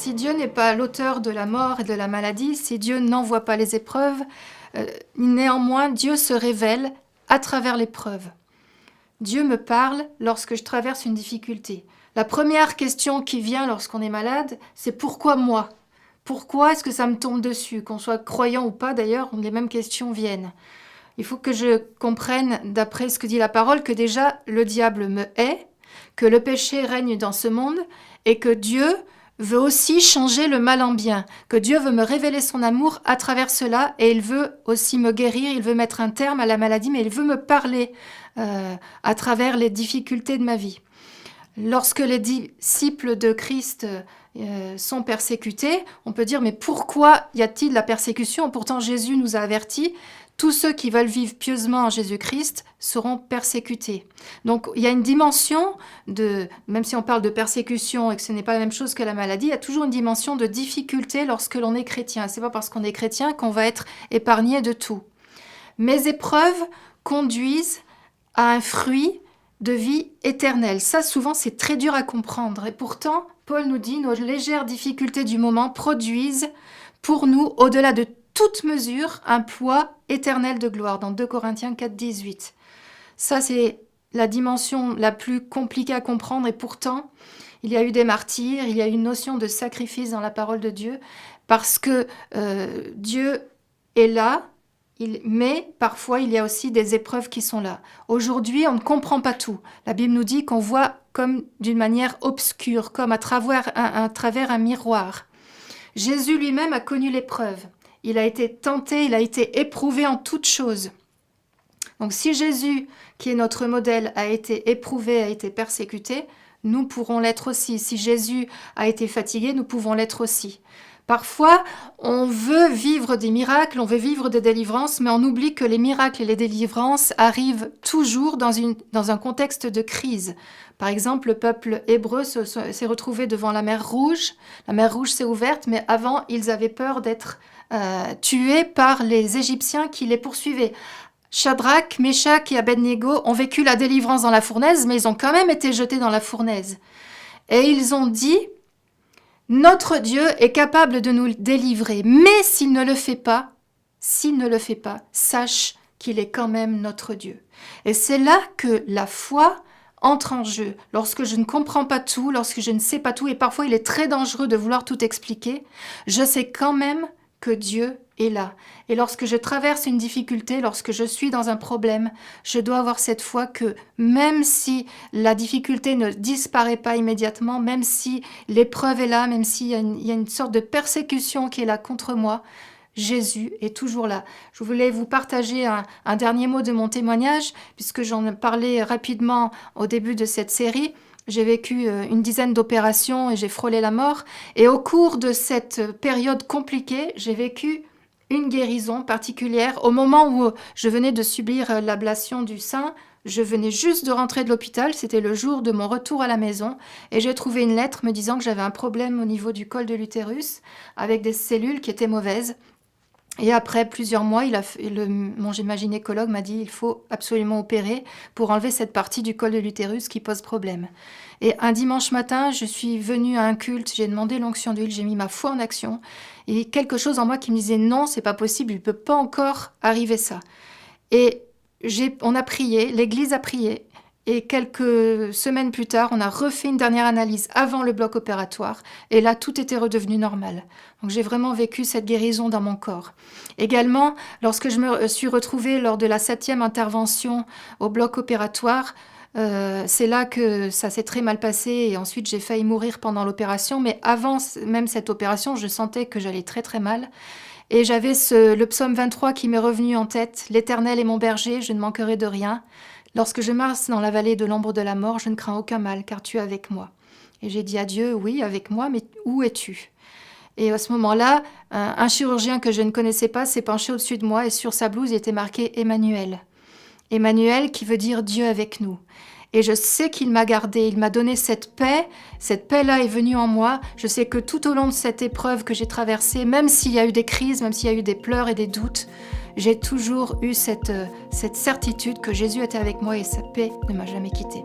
si Dieu n'est pas l'auteur de la mort et de la maladie, si Dieu n'envoie pas les épreuves, néanmoins Dieu se révèle à travers l'épreuve. Dieu me parle lorsque je traverse une difficulté. La première question qui vient lorsqu'on est malade, c'est pourquoi moi ? Pourquoi est-ce que ça me tombe dessus ? Qu'on soit croyant ou pas d'ailleurs, les mêmes questions viennent. Il faut que je comprenne, d'après ce que dit la parole, que déjà le diable me hait, que le péché règne dans ce monde et que Dieu veut aussi changer le mal en bien, que Dieu veut me révéler son amour à travers cela et il veut aussi me guérir, il veut mettre un terme à la maladie, mais il veut me parler à travers les difficultés de ma vie. Lorsque les disciples de Christ sont persécutés, on peut dire mais pourquoi y a-t-il de la persécution ? Pourtant Jésus nous a avertis, tous ceux qui veulent vivre pieusement en Jésus-Christ seront persécutés. Donc il y a une dimension de, même si on parle de persécution et que ce n'est pas la même chose que la maladie, il y a toujours une dimension de difficulté lorsque l'on est chrétien. C'est pas parce qu'on est chrétien qu'on va être épargné de tout. Mes épreuves conduisent à un fruit de vie éternelle. Ça, souvent, c'est très dur à comprendre. Et pourtant, Paul nous dit, nos légères difficultés du moment produisent pour nous, au-delà de toute mesure, un poids éternel de gloire, dans 2 Corinthiens 4, 18. Ça, c'est la dimension la plus compliquée à comprendre. Et pourtant, il y a eu des martyrs, il y a eu une notion de sacrifice dans la parole de Dieu, parce que Dieu est là, mais parfois, il y a aussi des épreuves qui sont là. Aujourd'hui, on ne comprend pas tout. La Bible nous dit qu'on voit comme d'une manière obscure, comme à travers un miroir. Jésus lui-même a connu l'épreuve. Il a été tenté, il a été éprouvé en toutes choses. Donc si Jésus, qui est notre modèle, a été éprouvé, a été persécuté, nous pourrons l'être aussi. Si Jésus a été fatigué, nous pouvons l'être aussi. Parfois, on veut vivre des miracles, on veut vivre des délivrances, mais on oublie que les miracles et les délivrances arrivent toujours dans un contexte de crise. Par exemple, le peuple hébreu s'est retrouvé devant la mer Rouge. La mer Rouge s'est ouverte, mais avant, ils avaient peur d'être tués par les Égyptiens qui les poursuivaient. Shadrach, Meshach et Abednego ont vécu la délivrance dans la fournaise, mais ils ont quand même été jetés dans la fournaise. Et ils ont dit... Notre Dieu est capable de nous délivrer, mais s'il ne le fait pas, sache qu'il est quand même notre Dieu. Et c'est là que la foi entre en jeu. Lorsque je ne comprends pas tout, lorsque je ne sais pas tout, et parfois il est très dangereux de vouloir tout expliquer, je sais quand même que Dieu est là. Et lorsque je traverse une difficulté, lorsque je suis dans un problème, je dois avoir cette foi que même si la difficulté ne disparaît pas immédiatement, même si l'épreuve est là, même s'il y a une sorte de persécution qui est là contre moi, Jésus est toujours là. Je voulais vous partager un dernier mot de mon témoignage, puisque j'en ai parlé rapidement au début de cette série. J'ai vécu une dizaine d'opérations et j'ai frôlé la mort. Et au cours de cette période compliquée, j'ai vécu une guérison particulière. Au moment où je venais de subir l'ablation du sein, je venais juste de rentrer de l'hôpital. C'était le jour de mon retour à la maison. Et j'ai trouvé une lettre me disant que j'avais un problème au niveau du col de l'utérus avec des cellules qui étaient mauvaises. Et après plusieurs mois, mon gynécologue m'a dit qu'il faut absolument opérer pour enlever cette partie du col de l'utérus qui pose problème. Et un dimanche matin, je suis venue à un culte, j'ai demandé l'onction d'huile, j'ai mis ma foi en action. Et quelque chose en moi qui me disait non, c'est pas possible, il ne peut pas encore arriver ça. Et on a prié, l'église a prié. Et quelques semaines plus tard, on a refait une dernière analyse avant le bloc opératoire. Et là, tout était redevenu normal. Donc j'ai vraiment vécu cette guérison dans mon corps. Également, lorsque je me suis retrouvée lors de la 7e intervention au bloc opératoire, c'est là que ça s'est très mal passé. Et ensuite, j'ai failli mourir pendant l'opération. Mais avant même cette opération, je sentais que j'allais très très mal. Et j'avais le psaume 23 qui m'est revenu en tête. « L'Éternel est mon berger, je ne manquerai de rien. » Lorsque je marche dans la vallée de l'ombre de la mort, je ne crains aucun mal, car tu es avec moi. Et j'ai dit à Dieu, oui, avec moi, mais où es-tu ? Et à ce moment-là, un chirurgien que je ne connaissais pas s'est penché au-dessus de moi et sur sa blouse, il était marqué Emmanuel. Emmanuel qui veut dire Dieu avec nous. Et je sais qu'il m'a gardée, il m'a donné cette paix-là est venue en moi. Je sais que tout au long de cette épreuve que j'ai traversée, même s'il y a eu des crises, même s'il y a eu des pleurs et des doutes, j'ai toujours eu cette certitude que Jésus était avec moi et sa paix ne m'a jamais quittée.